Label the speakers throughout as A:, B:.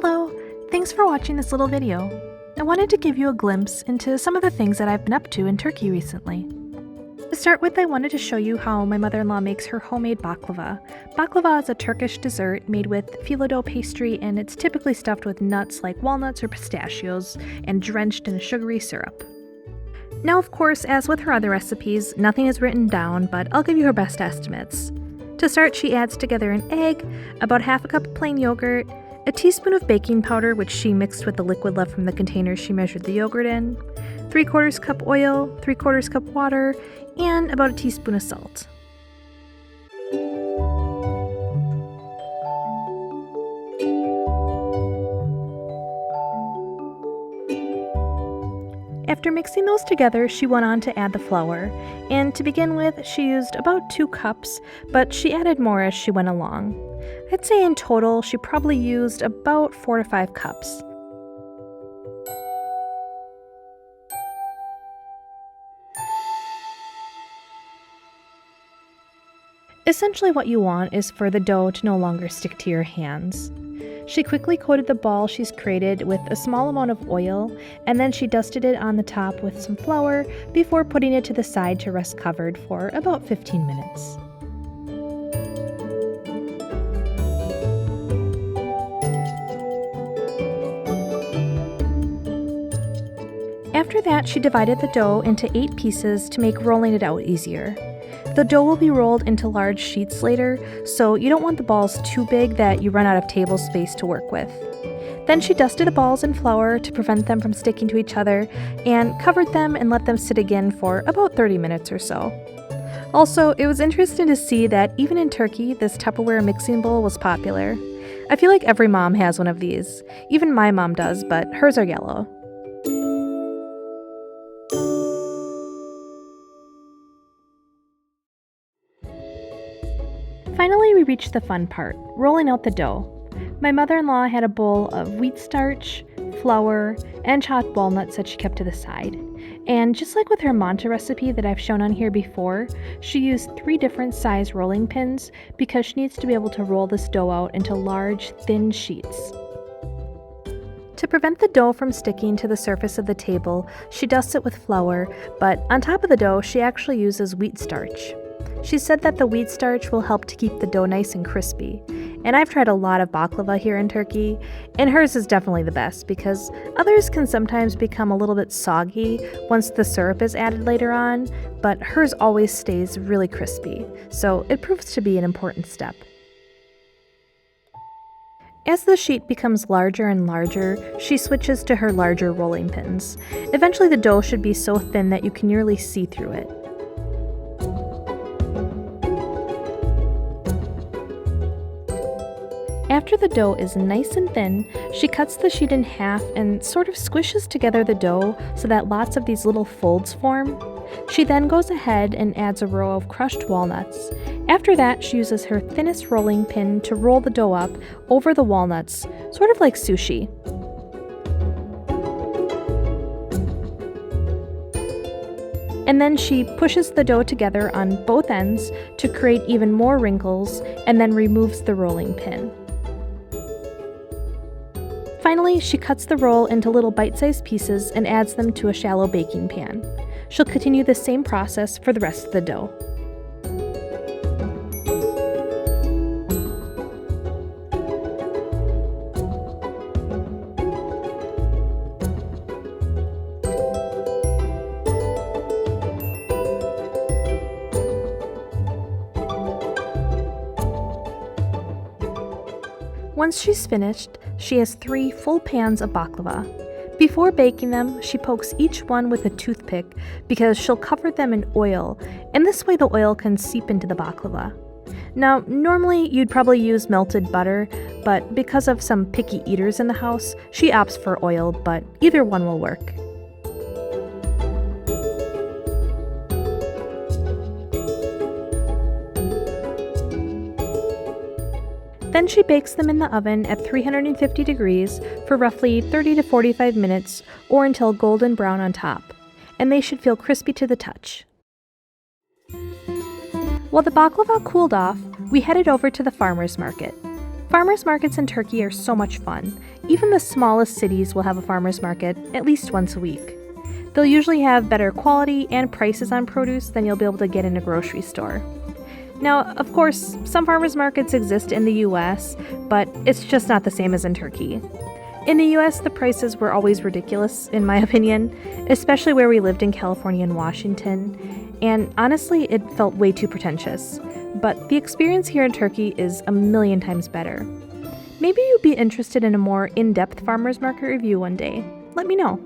A: Hello! Thanks for watching this little video. I wanted to give you a glimpse into some of the things that I've been up to in Turkey recently. To start with, I wanted to show you how my mother-in-law makes her homemade baklava. Baklava is a Turkish dessert made with phyllo dough pastry, and it's typically stuffed with nuts like walnuts or pistachios and drenched in a sugary syrup. Now, of course, as with her other recipes, nothing is written down, but I'll give you her best estimates. To start, she adds together an egg, about half a cup of plain yogurt, a teaspoon of baking powder, which she mixed with the liquid left from the container she measured the yogurt in, 3/4 cup oil, 3/4 cup water, and about a teaspoon of salt. After mixing those together, she went on to add the flour, and to begin with, she used about 2 cups, but she added more as she went along. I'd say in total, she probably used about 4 to 5 cups. Essentially what you want is for the dough to no longer stick to your hands. She quickly coated the ball she's created with a small amount of oil, and then she dusted it on the top with some flour before putting it to the side to rest covered for about 15 minutes. After that, she divided the dough into 8 pieces to make rolling it out easier. The dough will be rolled into large sheets later, so you don't want the balls too big that you run out of table space to work with. Then she dusted the balls in flour to prevent them from sticking to each other, and covered them and let them sit again for about 30 minutes or so. Also, it was interesting to see that even in Turkey, this Tupperware mixing bowl was popular. I feel like every mom has one of these. Even my mom does, but hers are yellow. Finally, we reached the fun part, rolling out the dough. My mother-in-law had a bowl of wheat starch, flour, and chopped walnuts that she kept to the side. And just like with her Mantı recipe that I've shown on here before, she used 3 different size rolling pins because she needs to be able to roll this dough out into large, thin sheets. To prevent the dough from sticking to the surface of the table, she dusts it with flour, but on top of the dough, she actually uses wheat starch. She said that the wheat starch will help to keep the dough nice and crispy. And I've tried a lot of baklava here in Turkey, and hers is definitely the best because others can sometimes become a little bit soggy once the syrup is added later on, but hers always stays really crispy, so it proves to be an important step. As the sheet becomes larger and larger, she switches to her larger rolling pins. Eventually the dough should be so thin that you can nearly see through it. After the dough is nice and thin, she cuts the sheet in half and sort of squishes together the dough so that lots of these little folds form. She then goes ahead and adds a row of crushed walnuts. After that, she uses her thinnest rolling pin to roll the dough up over the walnuts, sort of like sushi. And then she pushes the dough together on both ends to create even more wrinkles, and then removes the rolling pin. Finally, she cuts the roll into little bite-sized pieces and adds them to a shallow baking pan. She'll continue the same process for the rest of the dough. Once she's finished, she has 3 full pans of baklava. Before baking them, she pokes each one with a toothpick because she'll cover them in oil, and this way the oil can seep into the baklava. Now, normally you'd probably use melted butter, but because of some picky eaters in the house, she opts for oil, but either one will work. Then she bakes them in the oven at 350 degrees for roughly 30 to 45 minutes or until golden brown on top, and they should feel crispy to the touch. While the baklava cooled off, we headed over to the farmer's market. Farmers markets in Turkey are so much fun. Even the smallest cities will have a farmers market at least once a week. They'll usually have better quality and prices on produce than you'll be able to get in a grocery store. Now, of course, some farmers markets exist in the US, but it's just not the same as in Turkey. In the US, the prices were always ridiculous, in my opinion, especially where we lived in California and Washington, and honestly, it felt way too pretentious. But the experience here in Turkey is a million times better. Maybe you'd be interested in a more in-depth farmers market review one day. Let me know.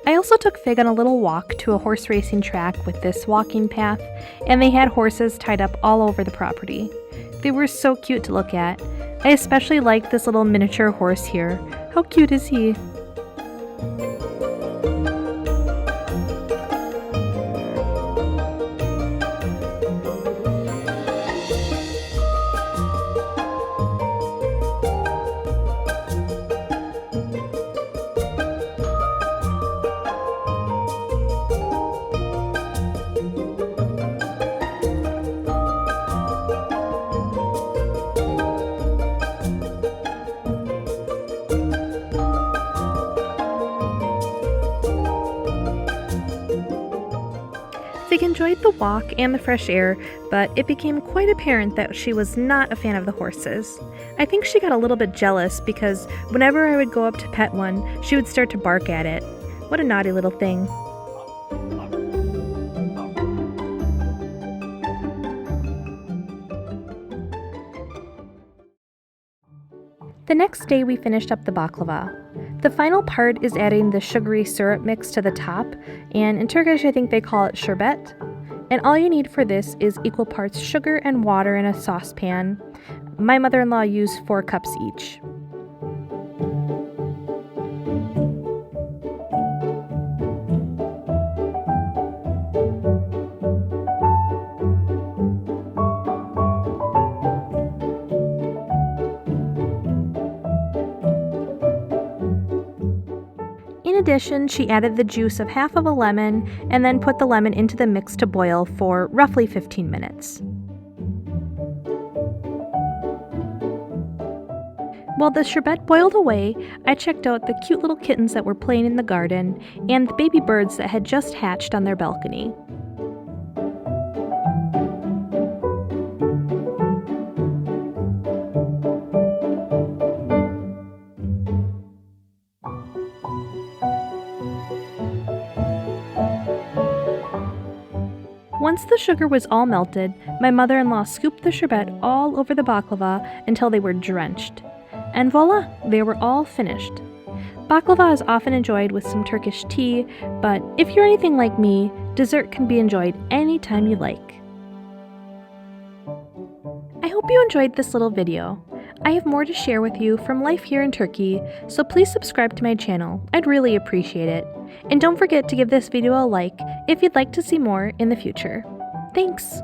A: I also took Fig on a little walk to a horse racing track with this walking path, and they had horses tied up all over the property. They were so cute to look at. I especially liked this little miniature horse here. How cute is he? Fig enjoyed the walk and the fresh air, but it became quite apparent that she was not a fan of the horses. I think she got a little bit jealous because whenever I would go up to pet one, she would start to bark at it. What a naughty little thing. The next day we finished up the baklava. The final part is adding the sugary syrup mix to the top, and in Turkish I think they call it sherbet. And all you need for this is equal parts sugar and water in a saucepan. My mother-in-law used 4 cups each. In addition, she added the juice of half of a lemon and then put the lemon into the mix to boil for roughly 15 minutes. While the sherbet boiled away, I checked out the cute little kittens that were playing in the garden and the baby birds that had just hatched on their balcony. Once the sugar was all melted, my mother-in-law scooped the sherbet all over the baklava until they were drenched. And voila, they were all finished. Baklava is often enjoyed with some Turkish tea, but if you're anything like me, dessert can be enjoyed anytime you like. I hope you enjoyed this little video. I have more to share with you from life here in Turkey, so please subscribe to my channel. I'd really appreciate it. And don't forget to give this video a like if you'd like to see more in the future. Thanks!